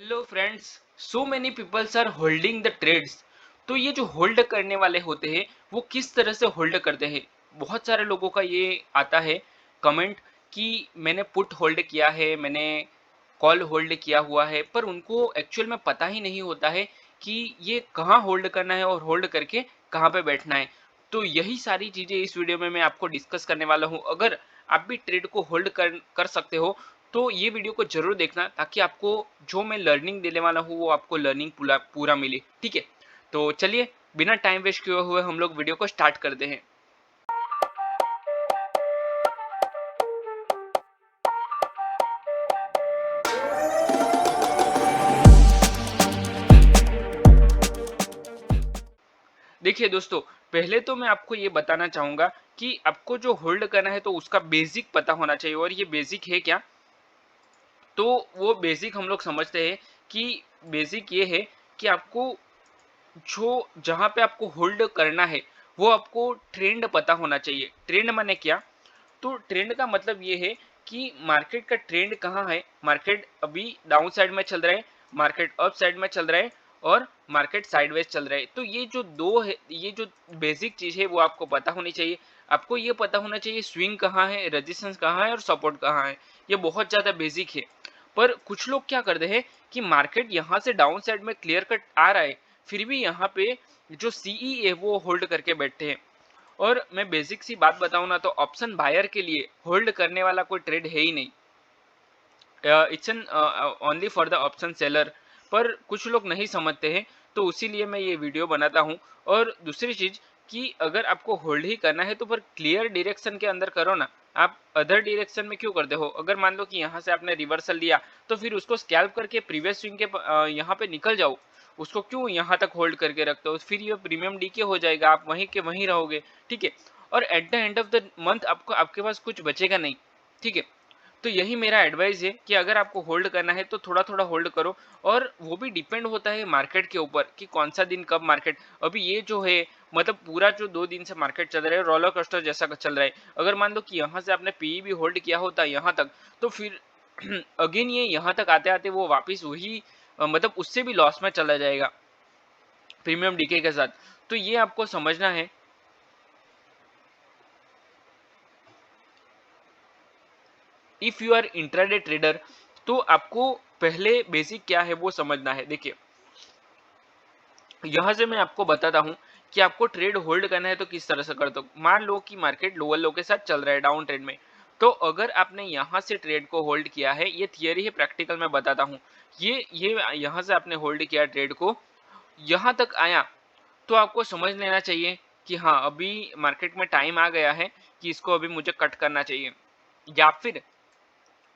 Hello friends, so many peoples are holding the trades. तो ये जो होल्ड करने वाले होते हैं वो किस तरह से होल्ड करते हैं। बहुत सारे लोगों का ये आता है कमेंट कि मैंने पुट होल्ड किया है, मैंने कॉल होल्ड किया हुआ है, पर उनको एक्चुअल में पता ही नहीं होता है कि ये कहाँ होल्ड करना है और होल्ड करके कहाँ पे बैठना है। तो यही सारी चीजें इस वीडियो में मैं आपको डिस्कस करने वाला हूँ। अगर आप भी ट्रेड को होल्ड कर सकते हो तो ये वीडियो को जरूर देखना, ताकि आपको जो मैं लर्निंग देने वाला हूँ वो आपको लर्निंग पूरा पूरा मिले। ठीक है, तो चलिए बिना टाइम वेस्ट किए हुए हम लोग वीडियो को स्टार्ट करते हैं। देखिए दोस्तों, पहले तो मैं आपको ये बताना चाहूंगा कि आपको जो होल्ड करना है तो उसका बेसिक पता होना चाहिए। और ये बेसिक है क्या, तो वो बेसिक हम लोग समझते हैं कि बेसिक ये है कि आपको जो जहां पे आपको होल्ड करना है वो आपको ट्रेंड पता होना चाहिए। ट्रेंड माने क्या, तो ट्रेंड का मतलब ये है कि मार्केट का ट्रेंड कहाँ है। मार्केट अभी डाउन साइड में चल रहा है, मार्केट अप साइड में चल रहा है, और मार्केट साइडवेज चल रहा है। तो ये जो दो है, ये जो बेसिक चीज है वो आपको पता होनी चाहिए। आपको ये पता होना चाहिए स्विंग कहाँ है, रेजिस्टेंस कहाँ है और सपोर्ट कहाँ है। ये बहुत ज्यादा बेसिक है। पर कुछ लोग क्या करते हैं कि मार्केट यहाँ से डाउन साइड में क्लियर कट आ रहा है, फिर भी यहाँ पे जो सीई है वो होल्ड करके बैठे हैं। और मैं बेसिक सी बात बताऊं ना, तो ऑप्शन बायर के लिए होल्ड करने वाला कोई ट्रेड है ही नहीं। It's an only for the option seller. पर कुछ लोग नहीं समझते हैं, तो उसीलिए मैं ये वीडियो बनाता हूँ। और दूसरी चीज कि अगर आपको होल्ड ही करना है तो पर क्लियर डायरेक्शन के अंदर करो ना। आप अदर डायरेक्शन में क्यों करते हो। अगर मान लो कि यहाँ से आपने रिवर्सल लिया तो फिर उसको स्कैल्प करके प्रीवियस स्विंग के यहाँ पे निकल जाओ। उसको क्यों यहाँ तक होल्ड करके रखते हो, फिर ये प्रीमियम डीके हो जाएगा, आप वहीं के वहीं रहोगे। ठीक है, और at the end of the month आपको आपके पास कुछ बचेगा नहीं। ठीक है, तो यही मेरा एडवाइस है कि अगर आपको होल्ड करना है तो थोड़ा थोड़ा होल्ड करो। और वो भी डिपेंड होता है मार्केट के ऊपर कि कौन सा दिन कब मार्केट। अभी ये जो है मतलब पूरा जो 2 दिन से मार्केट चल रहा है रोलर कोस्टर जैसा चल रहा है। अगर मान लो कि यहाँ से आपने पीई भी होल्ड किया होता यहाँ तक, तो फिर अगेन ये यहाँ तक आते आते वो वापिस वही मतलब उससे भी लॉस में चला जाएगा प्रीमियम डीके के साथ। तो ये आपको समझना है। If you are intraday trader तो आपको पहले बेसिक क्या है वो समझना है। देखिए, यहाँ से मैं आपको बताता हूँ कि आपको ट्रेड होल्ड करना है तो किस तरह से कर दो। मान लो कि मार्केट लोअर लो के साथ चल रहा है डाउन ट्रेंड में, तो अगर आपने यहाँ से ट्रेड को होल्ड किया है, ये थियरी है, प्रैक्टिकल में बताता हूँ। ये यहाँ से आपने होल्ड किया ट्रेड को, यहाँ तक आया, तो आपको समझ लेना चाहिए कि हाँ अभी मार्केट में टाइम आ गया है कि इसको अभी मुझे कट करना चाहिए। या फिर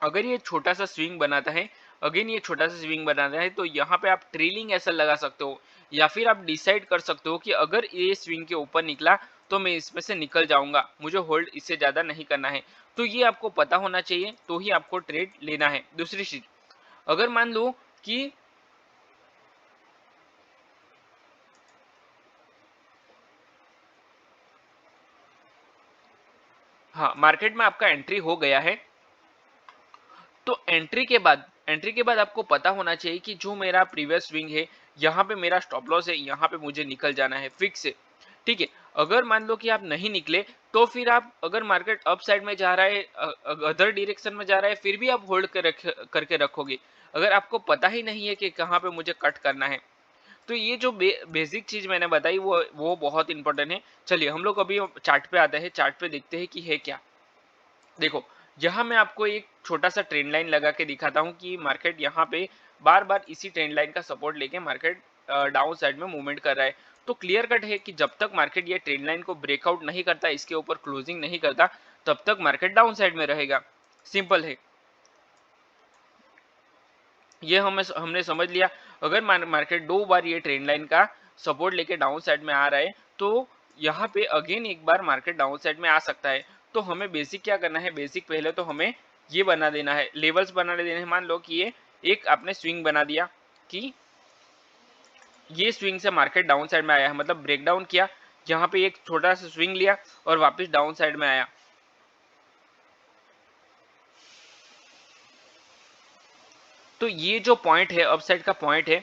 अगर ये छोटा सा स्विंग बनाता है, अगेन ये छोटा सा स्विंग बनाता है, तो यहाँ पे आप ट्रेलिंग ऐसा लगा सकते हो। या फिर आप डिसाइड कर सकते हो कि अगर ये स्विंग के ऊपर निकला तो मैं इसमें से निकल जाऊंगा, मुझे होल्ड इससे ज्यादा नहीं करना है। तो ये आपको पता होना चाहिए, तो ही आपको ट्रेड लेना है। दूसरी चीज, अगर मान लो कि हाँ मार्केट में आपका एंट्री हो गया है, तो एंट्री के बाद आपको पता होना चाहिए कि जो मेरा प्रीवियस स्विंग है, यहाँ पे मेरा स्टॉप लॉस है, यहाँ पे मुझे निकल जाना है, फिक्स है। ठीक है, अगर मान लो कि आप नहीं निकले, तो फिर आप अगर मार्केट अप साइड में जा रहा है, अदर डायरेक्शन में जा रहा है, फिर भी आप होल्ड करके रखोगे, अगर आपको पता ही नहीं है कि कहाँ पे मुझे कट करना है। तो ये जो बेसिक चीज मैंने बताई वो बहुत इंपॉर्टेंट है। चलिए हम लोग अभी चार्ट पे आते हैं, चार्ट पे देखते हैं कि है क्या। देखो, यहाँ मैं आपको एक छोटा सा ट्रेंड लाइन लगा के दिखाता हूँ कि मार्केट यहाँ पे बार बार इसी ट्रेंड लाइन का सपोर्ट लेके मार्केट डाउन साइड में मूवमेंट कर रहा है। तो क्लियर कट है कि जब तक मार्केट ये ट्रेंड लाइन को ब्रेकआउट नहीं करता, इसके ऊपर क्लोजिंग नहीं करता, तब तक मार्केट डाउन साइड में रहेगा। सिंपल है, ये हमने समझ लिया। अगर मार्केट 2 बार ये ट्रेंड लाइन का सपोर्ट लेके डाउन साइड में आ रहा है, तो यहाँ पे अगेन एक बार मार्केट डाउन साइड में आ सकता है। तो हमें बेसिक क्या करना है, बेसिक पहले तो हमें ये बना देना है, लेवल्स बना देने हैं। मान लो कि ये एक आपने स्विंग बना दिया कि ये स्विंग से मार्केट डाउन साइड में आया है, मतलब ब्रेक डाउन किया, यहाँ पे एक छोटा सा स्विंग लिया और वापस डाउन साइड में आया। तो ये जो पॉइंट है, अपसाइड का पॉइंट है,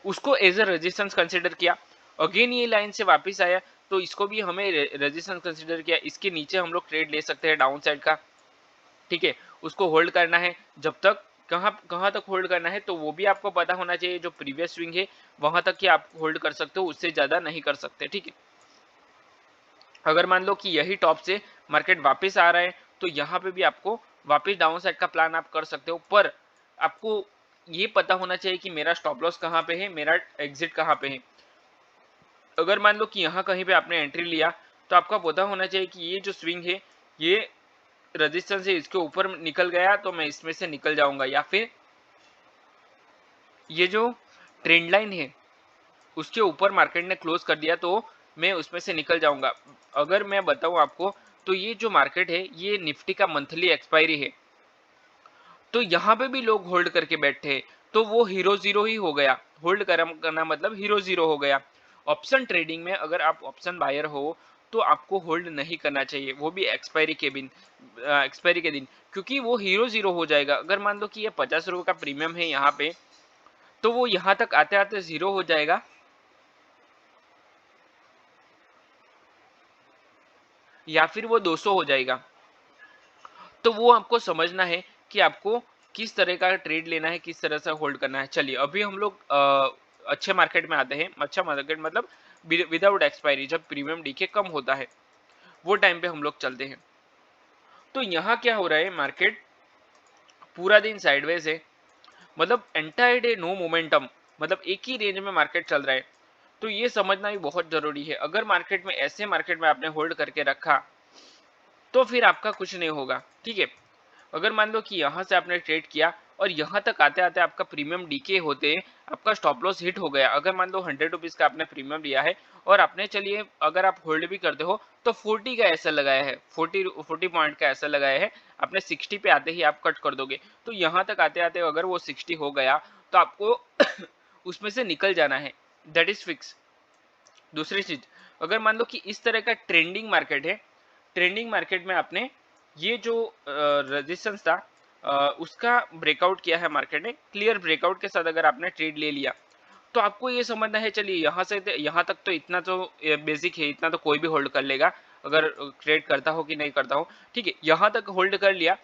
उसको एज अ रेजिस्टेंस कंसिडर किया। अगेन ये लाइन से वापस आया तो इसको भी हमें रेजिस्टेंस कंसिडर किया। इसके नीचे हम लोग ट्रेड ले सकते हैं डाउन साइड का, ठीक है। उसको होल्ड करना है जब तक, कहाँ कहाँ तक होल्ड करना है तो वो भी आपको पता होना चाहिए। जो प्रीवियस स्विंग है वहां तक ही आप होल्ड कर सकते हो, उससे ज्यादा नहीं कर सकते, ठीक है। अगर मान लो कि यही टॉप से मार्केट वापस आ रहा है तो यहाँ पे भी आपको वापस डाउन साइड का प्लान आप कर सकते हो, पर आपको ये पता होना चाहिए कि मेरा स्टॉप लॉस कहाँ पे है, मेरा एग्जिट कहाँ पे है। अगर मान लो कि यहाँ कहीं पे आपने एंट्री लिया तो आपका पता होना चाहिए कि ये जो स्विंग है ये रेजिस्टेंस है, इसके ऊपर निकल गया तो मैं इसमें से निकल जाऊंगा, या फिर ये जो ट्रेंड लाइन है उसके ऊपर मार्केट ने क्लोज कर दिया तो मैं उसमें से निकल जाऊंगा। अगर मैं बताऊं आपको तो ये जो मार्केट है ये निफ्टी का मंथली एक्सपायरी है, तो यहाँ पे भी लोग होल्ड करके बैठे हैं, तो वो हीरो जीरो ही हो गया। होल्ड करना मतलब हीरो जीरो हो गया। ऑप्शन ट्रेडिंग में अगर आप ऑप्शन बायर हो तो आपको होल्ड नहीं करना चाहिए, वो भी एक्सपायरी के दिन, क्योंकि वो हीरो जीरो हो जाएगा। अगर मान लो कि ये 50 रुपये का प्रीमियम है यहाँ पे, तो वो यहाँ तक आते आते जीरो हो जाएगा, या फिर वो 200 हो जाएगा। तो वो आपको समझना है कि आपको किस तरह का ट्रेड लेना है, किस तरह से होल्ड करना है। चलिए अभी हम लोग अच्छे मार्केट में आते हैं। अच्छा मार्केट मतलब विदाउट एक्सपायरी, जब प्रीमियम डीके कम होता है वो टाइम पे हम लोग चलते हैं। तो यहाँ क्या हो रहा है, मार्केट पूरा दिन साइडवेज है, मतलब एंटायर डे नो मोमेंटम, मतलब एक ही रेंज में मार्केट चल रहा है। तो ये समझना भी बहुत जरूरी है। अगर मार्केट में ऐसे मार्केट में आपने होल्ड करके रखा तो फिर आपका कुछ नहीं होगा, ठीक है। अगर मान लो कि यहाँ से आपने ट्रेड किया और यहाँ तक आते आते आपका प्रीमियम डीके होते आपका स्टॉप लॉस हिट हो गया। अगर मान लो 100 रुपीज का आपने प्रीमियम लिया है और आपने, चलिए अगर आप होल्ड भी करते हो तो 40 का ऐसा लगाया है, 40 पॉइंट का ऐसा लगाया है, आपने 60 पे आते ही आप कट कर दोगे। तो यहाँ तक आते आते अगर वो 60 हो गया तो आपको उसमें से निकल जाना है, दैट इज फिक्स। दूसरी चीज, अगर मान लो कि इस तरह का ट्रेंडिंग मार्केट है, ट्रेंडिंग मार्केट में आपने ये जो रेजिस्टेंस था उसका ब्रेकआउट किया है मार्केट ने, क्लियर ब्रेकआउट के साथ अगर आपने ट्रेड ले लिया तो आपको ये समझना है, चलिए यहाँ से यहाँ तक तो इतना तो बेसिक है, इतना तो कोई भी होल्ड कर लेगा अगर ट्रेड करता हो कि नहीं करता हो, ठीक है। यहाँ तक होल्ड कर लिया,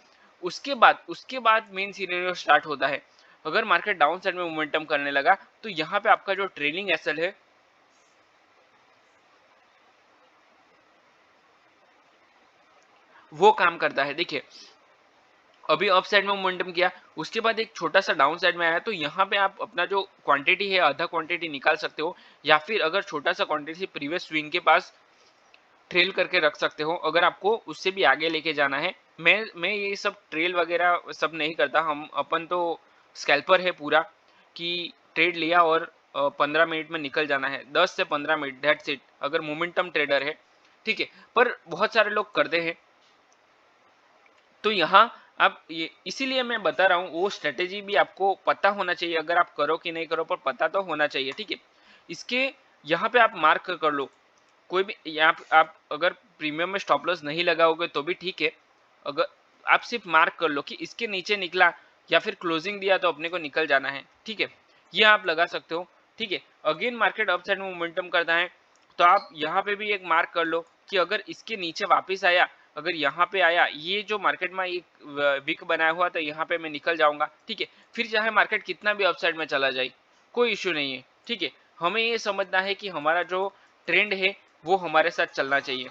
उसके बाद मेन सिनेरियो स्टार्ट होता है। अगर मार्केट डाउन साइड में मोमेंटम करने लगा तो यहाँ पे आपका जो ट्रेलिंग एसएल है वो काम करता है। देखिए अभी अप साइड में मोमेंटम किया, उसके बाद एक छोटा सा डाउन साइड में आया, तो यहाँ पे आप अपना जो क्वांटिटी है आधा क्वांटिटी निकाल सकते हो, या फिर अगर छोटा सा क्वांटिटी प्रीवियस स्विंग के पास ट्रेल करके रख सकते हो अगर आपको उससे भी आगे लेके जाना है। मैं ये सब ट्रेल वगैरह सब नहीं करता, हम अपन तो स्कैल्पर है पूरा, कि ट्रेड लिया और 15 मिनट में निकल जाना है, 10 से 15 मिनट, दैट्स इट, अगर मोमेंटम ट्रेडर है, ठीक है। पर बहुत सारे लोग करते हैं, तो यहाँ आप ये इसीलिए मैं बता रहा हूँ, वो स्ट्रेटेजी भी आपको पता होना चाहिए, अगर आप करो कि नहीं करो पर पता तो होना चाहिए, ठीक है। इसके यहाँ पे आप मार्क कर लो, कोई भी यहाँ आप अगर प्रीमियम में स्टॉप लॉस नहीं लगाओगे तो भी ठीक है, अगर आप सिर्फ मार्क कर लो कि इसके नीचे निकला या फिर क्लोजिंग दिया तो अपने को निकल जाना है, ठीक है। ये आप लगा सकते हो, ठीक है। अगेन मार्केट अप साइड में मोमेंटम करता है तो आप यहाँ पे भी एक मार्क कर लो कि अगर इसके नीचे वापस आया, अगर यहाँ पे आया, ये जो मार्केट में एक विक बनाया हुआ तो यहाँ पे मैं निकल जाऊंगा, ठीक है। फिर चाहे मार्केट कितना भी अपसाइड में चला जाए कोई इश्यू नहीं है, ठीक है। हमें ये समझना है कि हमारा जो ट्रेंड है वो हमारे साथ चलना चाहिए।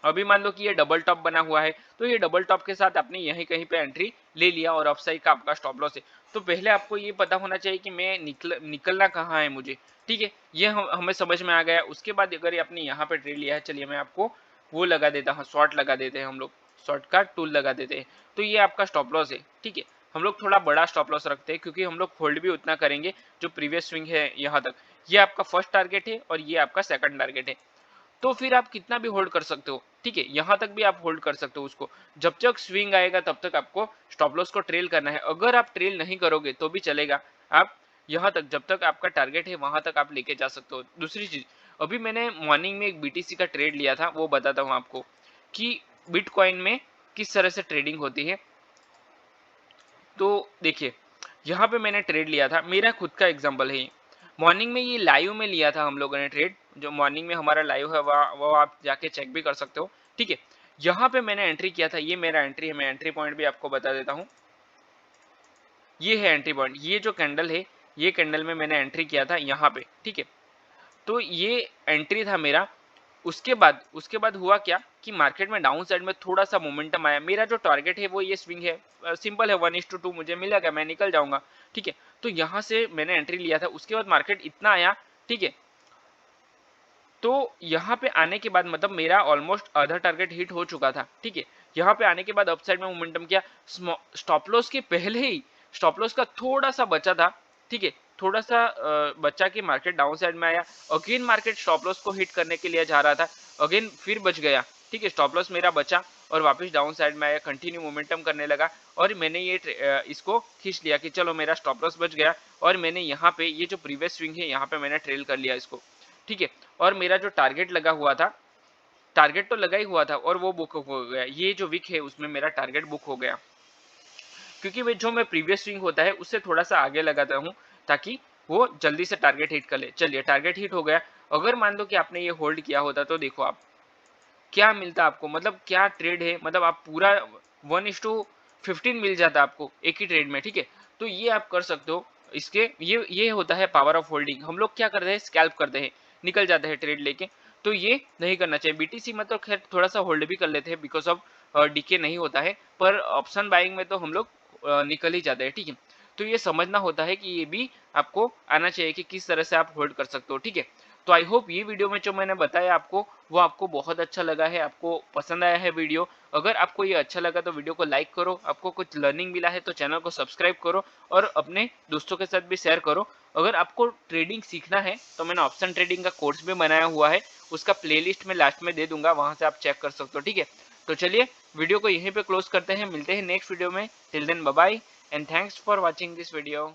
अभी मान लो कि ये डबल टॉप बना हुआ है, तो ये डबल टॉप के साथ आपने यहीं कहीं पे एंट्री ले लिया और अपसाइड का आपका स्टॉप लॉस है, तो पहले आपको ये पता होना चाहिए कि मैं निकलना कहाँ है मुझे, ठीक है। ये हमें समझ में आ गया। उसके बाद अगर ये आपने यहाँ पे ट्रेड लिया है, चलिए मैं आपको वो लगा देता हूँ, शॉर्ट लगा देते हैं हम लोग, शॉर्ट का टूल लगा देते हैं। तो ये आपका स्टॉप लॉस है, ठीक है। हम लोग थोड़ा बड़ा स्टॉप लॉस रखते हैं क्योंकि हम लोग होल्ड भी उतना करेंगे जो प्रीवियस स्विंग है यहाँ तक। ये आपका फर्स्ट टारगेट है और ये आपका सेकंड टारगेट है, तो फिर आप कितना भी होल्ड कर सकते हो, ठीक है। यहाँ तक भी आप होल्ड कर सकते हो उसको, जब तक स्विंग आएगा तब तक आपको स्टॉप लॉस को ट्रेल करना है। अगर आप ट्रेल नहीं करोगे तो भी चलेगा, आप यहाँ तक जब तक आपका टारगेट है वहां तक आप लेके जा सकते हो। दूसरी चीज, अभी मैंने मॉर्निंग में एक बीटीसी का ट्रेड लिया था, वो बताता हूँ आपको कि बिटकॉइन में किस तरह से ट्रेडिंग होती है। तो देखिए यहाँ पे मैंने ट्रेड लिया था, मेरा खुद का एग्जांपल है ये। मॉर्निंग में ये लाइव में लिया था हम लोगों ने ट्रेड, जो मॉर्निंग में हमारा लाइव है वो आप जाके चेक भी कर सकते हो, ठीक है। यहाँ पे मैंने एंट्री किया था, ये मेरा एंट्री है, मैं एंट्री पॉइंट भी आपको बता देता हूँ। ये है एंट्री पॉइंट, ये जो कैंडल है, ये कैंडल में मैंने एंट्री किया था यहाँ पे, ठीक है। तो ये एंट्री था मेरा। उसके बाद हुआ क्या कि मार्केट में डाउन साइड में थोड़ा सा मोमेंटम आया। मेरा जो टारगेट है वो ये स्विंग है, सिंपल है, 1:2 मुझे मिलेगा, मैं निकल जाऊंगा, ठीक है। तो यहाँ से मैंने एंट्री लिया था, उसके बाद मार्केट इतना आया, ठीक है। तो यहाँ पे आने के बाद मतलब मेरा ऑलमोस्ट आधा टारगेट हिट हो चुका था, ठीक है। यहाँ पे आने के बाद अपसाइड में मोमेंटम किया, स्टॉप लॉस के पहले ही स्टॉप लॉस का थोड़ा सा बचा था, ठीक है। थोड़ा सा बचा के मार्केट डाउन साइड में आया, अगेन मार्केट स्टॉप लॉस को हिट करने के लिए जा रहा था, अगेन फिर बच गया, ठीक है। स्टॉप लॉस मेरा बचा और वापस डाउन साइड में आया, कंटिन्यू मोमेंटम करने लगा और मैंने ये इसको खींच लिया कि चलो मेरा स्टॉप लॉस बच गया और मैंने यहाँ पे ये जो प्रीवियस स्विंग है यहाँ पे मैंने ट्रेल कर लिया इसको, ठीक है। और मेरा जो टारगेट लगा हुआ था, टारगेट तो लगा ही हुआ था और वो बुक हो गया, ये जो विक है उसमें मेरा टारगेट बुक हो गया, क्योंकि वे जो मैं प्रीवियस स्विंग होता है उससे थोड़ा सा आगे लगाता हूँ ताकि वो जल्दी से टारगेट हिट कर ले। चलिए टारगेट हिट हो गया। अगर मान लो कि आपने ये होल्ड किया होता तो देखो आप क्या मिलता आपको, मतलब क्या ट्रेड है, मतलब आप पूरा 1:15 मिल जाता आपको एक ही ट्रेड में, ठीक है। तो ये आप कर सकते हो। इसके ये होता है पावर ऑफ होल्डिंग। हम लोग क्या करते हैं, स्कैल्प करते हैं, निकल जाते हैं ट्रेड लेके, तो ये नहीं करना चाहिए। बीटीसी में तो खैर थोड़ा सा होल्ड भी कर लेते हैं बिकॉज ऑफ डीके नहीं होता है, पर ऑप्शन बाइंग में तो हम लोग निकल ही जाते हैं, ठीक है। तो ये समझना होता है कि ये भी आपको आना चाहिए कि किस तरह से आप होल्ड कर सकते हो, ठीक है। तो आई होप ये वीडियो में जो मैंने बताया आपको वो आपको बहुत अच्छा लगा है, आपको पसंद आया है वीडियो। अगर आपको ये अच्छा लगा तो वीडियो को लाइक करो, आपको कुछ लर्निंग मिला है तो चैनल को सब्सक्राइब करो और अपने दोस्तों के साथ भी शेयर करो। अगर आपको ट्रेडिंग सीखना है तो मैंने ऑप्शन ट्रेडिंग का कोर्स भी बनाया हुआ है, उसका प्लेलिस्ट में लास्ट में दे दूंगा, वहां से आप चेक कर सकते हो, ठीक है। तो चलिए वीडियो को यहीं पे क्लोज करते हैं, मिलते हैं नेक्स्ट वीडियो में। Till then bye bye and thanks for watching this video.